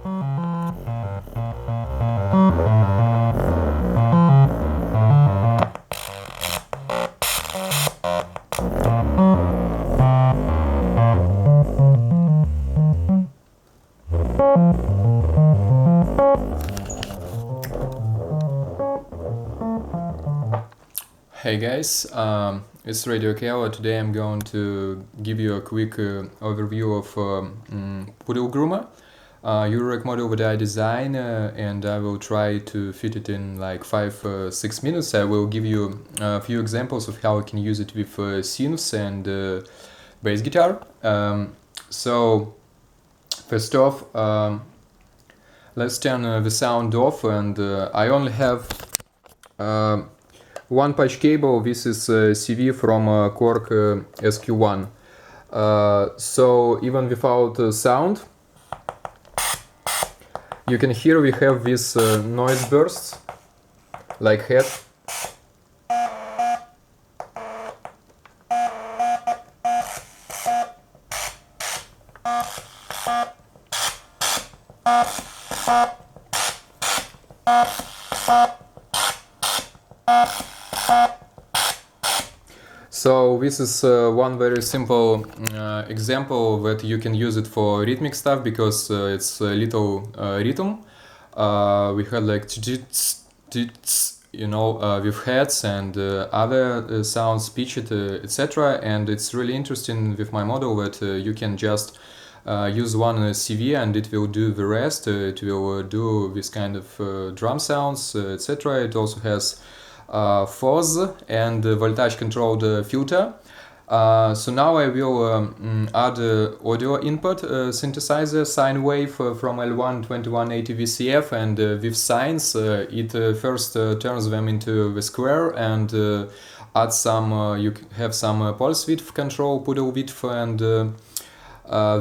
Hey guys, it's radiokoala. Today I'm going to give you a quick overview of PoodleGroomer, Eurorec module that I design, and I will try to fit it in like 5-6 minutes. I will give you a few examples of how I can use it with synths and bass guitar. So first off, let's turn the sound off, and I only have one patch cable. This is CV from Korg SQ1. So even without sound, you can hear we have these noise bursts, like head. So this is one very simple example that you can use it for rhythmic stuff, because it's a little rhythm. We had like with heads and other sounds, pitched, etc. And it's really interesting with my model that you can just use one CV and it will do the rest. It will do this kind of drum sounds, etc. It also has fuzz and voltage controlled filter. So now I will add audio input synthesizer sine wave from L1 2180 VCF, and with sines it first turns them into the square and adds some, you have some pulse width control, poodle width, and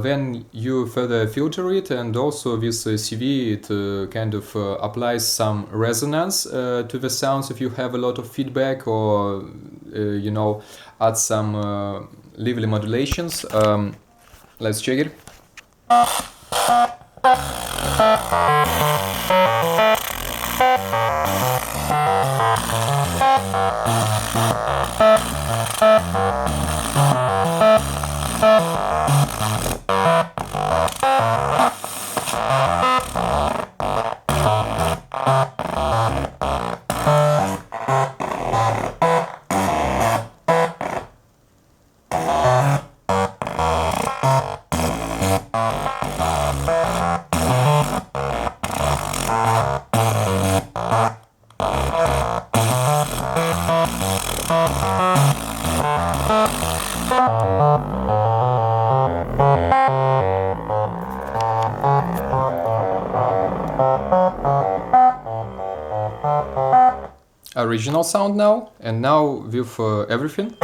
then you further filter it, and also this CV, it kind of applies some resonance to the sounds if you have a lot of feedback, or add some lively modulations. Let's check it. Original sound now, and now with everything.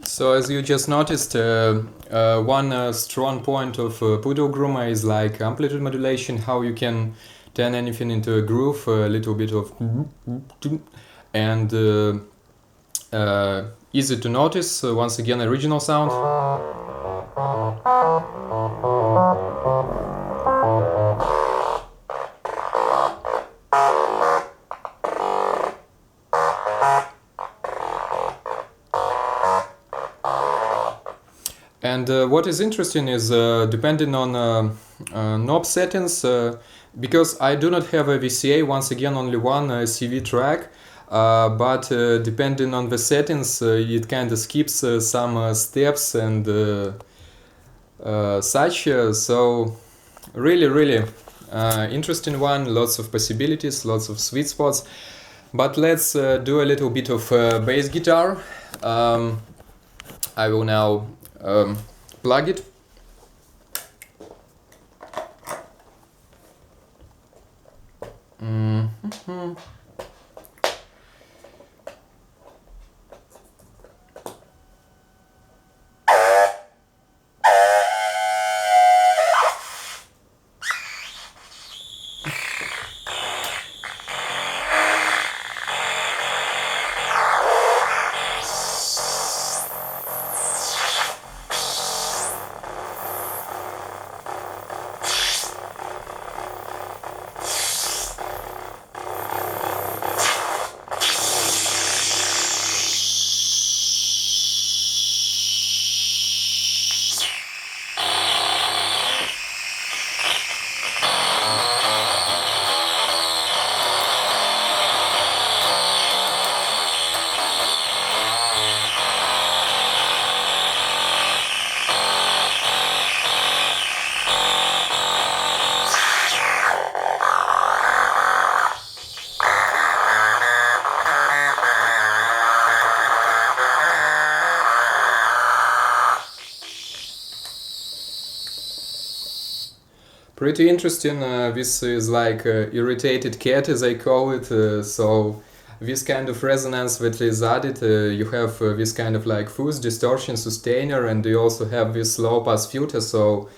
So as you just noticed, one strong point of PoodleGroomer is like amplitude modulation, how you can turn anything into a groove, a little bit of, and easy to notice. Once again, original sound. And what is interesting is depending on knob settings, because I do not have a VCA, once again only one CV track, but depending on the settings it kind of skips some steps and such, so really interesting one, lots of possibilities, lots of sweet spots. But let's do a little bit of bass guitar. I will now plug it. Pretty interesting. This is like irritated cat, as I call it. So this kind of resonance that is added, you have this kind of like fuzz, distortion, sustainer, and you also have this low pass filter. So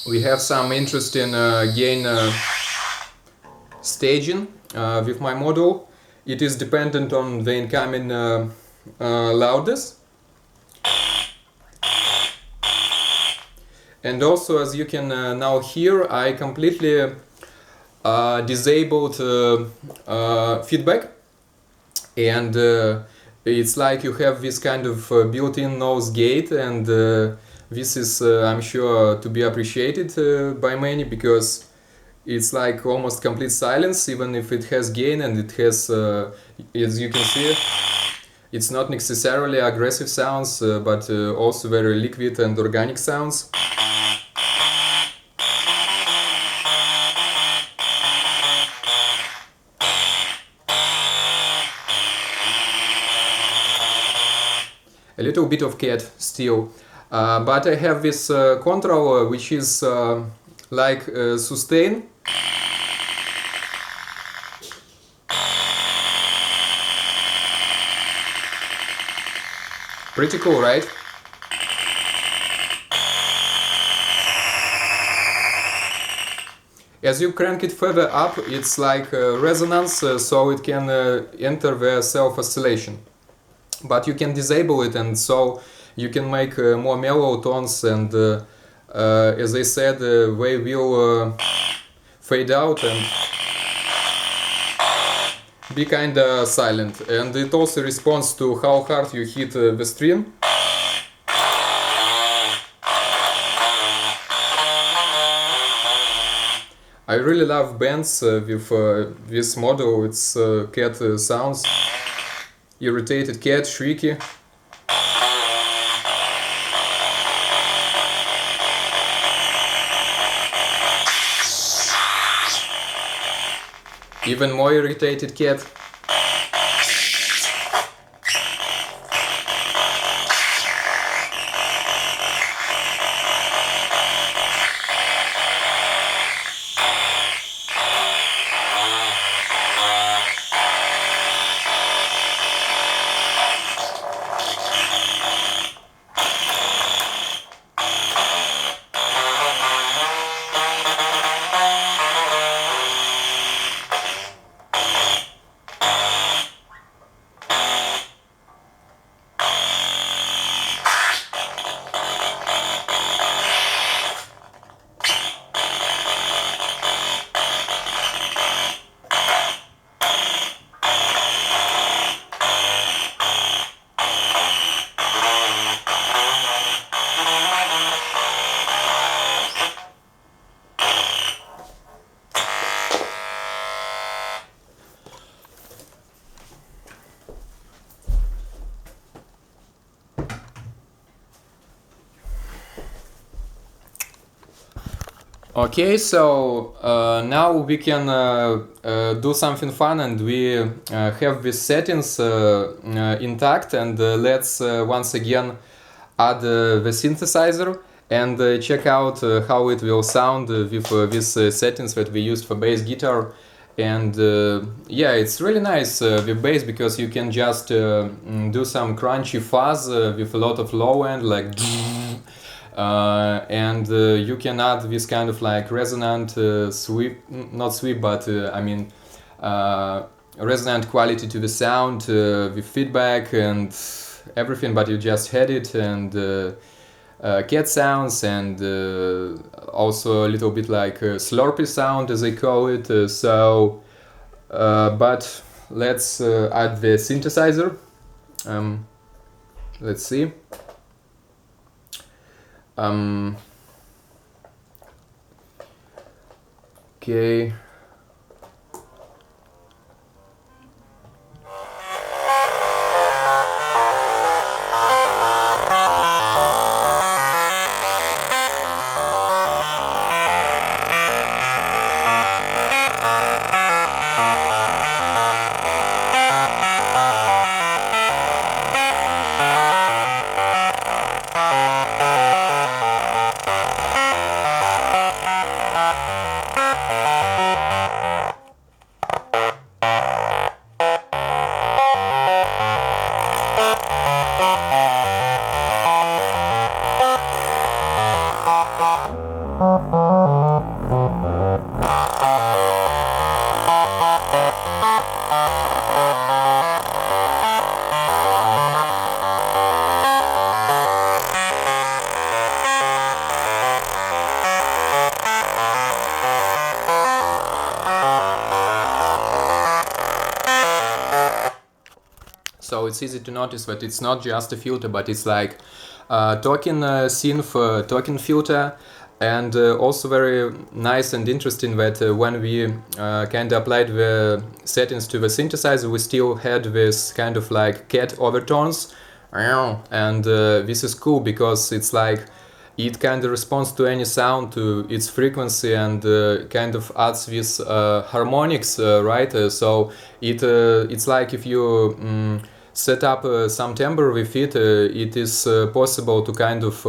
we have some interesting gain staging with my model. It is dependent on the incoming loudness. And also, as you can now hear, I completely disabled feedback, and it's like you have this kind of built-in nose gate, and this is I'm sure to be appreciated by many, because it's like almost complete silence, even if it has gain, and it has as you can see, it's not necessarily aggressive sounds, but also very liquid and organic sounds. A little bit of cat still, but I have this control which is like sustain. Pretty cool, right? As you crank it further up, it's like resonance, so it can enter the self-oscillation. But you can disable it, and so you can make more mellow tones, and as I said, they will fade out and be kinda silent. And it also responds to how hard you hit the string. I really love bands with this model. It's cat sounds. Irritated cat, shrieky. Even more irritated cat. Okay, so now we can do something fun, and we have these settings intact, and let's once again add the synthesizer and check out how it will sound with these settings that we used for bass guitar. And yeah, it's really nice with bass, because you can just do some crunchy fuzz with a lot of low end, like and you can add this kind of like resonant sweep, not sweep, but I mean resonant quality to the sound with feedback and everything, but you just had it, and cat sounds, and also a little bit like slurpy sound, as I call it. But let's add the synthesizer. Let's see. Okay. So it's easy to notice that it's not just a filter, but it's like talking synth, talking filter, and also very nice and interesting that when we kind of applied the settings to the synthesizer, we still had this kind of like cat overtones, and this is cool because it's like it kind of responds to any sound, to its frequency, and kind of adds this harmonics, right? So it's like if you set up some timbre with it, it is possible to kind of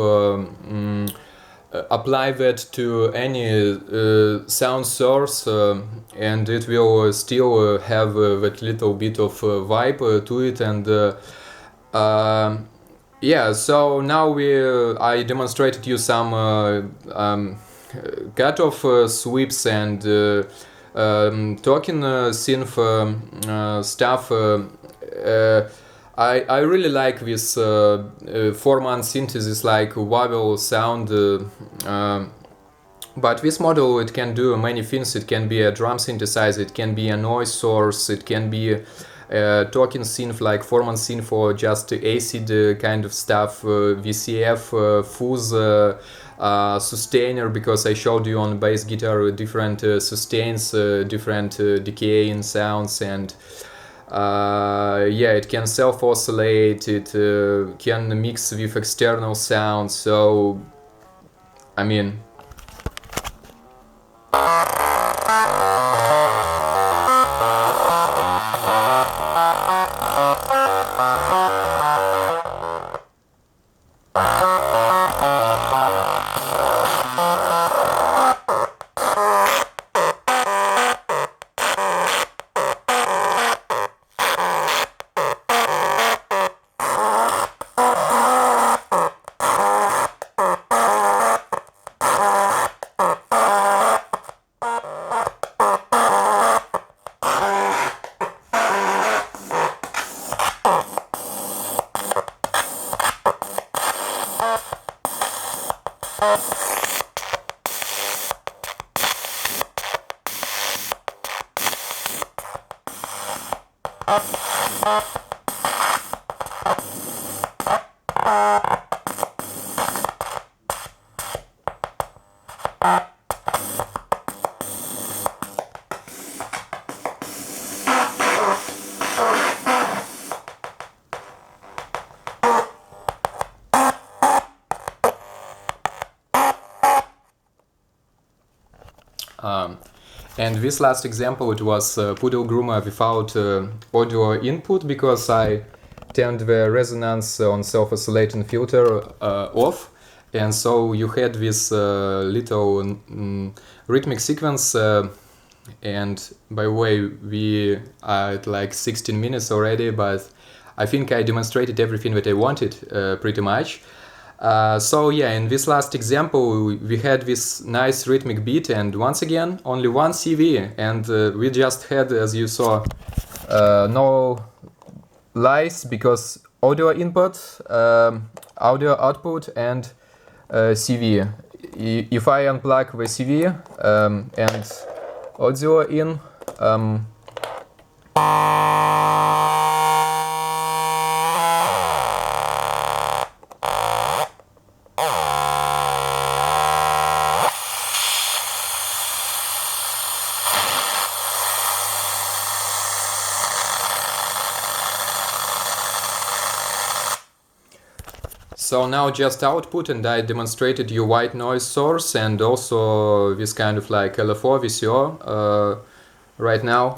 apply that to any sound source, and it will still have that little bit of vibe to it. And yeah, so now I demonstrated you some cutoff sweeps and talking synth stuff. I really like this 4-man synthesis, like wobble sound, but this model, it can do many things. It can be a drum synthesizer, it can be a noise source, it can be talking synth like 4-man synth, or just acid kind of stuff, VCF, fuzz, sustainer, because I showed you on bass guitar different sustains, different decaying sounds, and yeah, it can self-oscillate, it can mix with external sounds. So I mean, And this last example, it was PoodleGroomer without audio input, because I turned the resonance on self-oscillating filter off, and so you had this little rhythmic sequence. And by the way, we are at like 16 minutes already, but I think I demonstrated everything that I wanted pretty much. So yeah, in this last example we had this nice rhythmic beat, and once again only one CV, and we just had, as you saw, no lies, because audio input, audio output, and CV. If I unplug the CV and audio in, so now just output, and I demonstrated you white noise source and also this kind of like LFO VCO right now.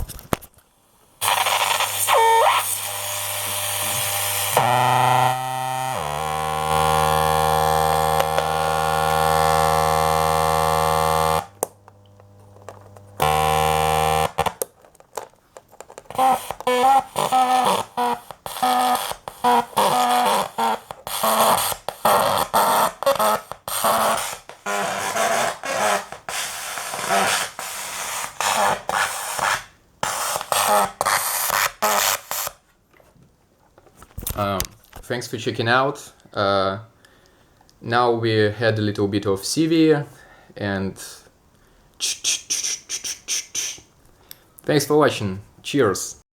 Thanks for checking out. Now we had a little bit of CV, and thanks for watching. Cheers.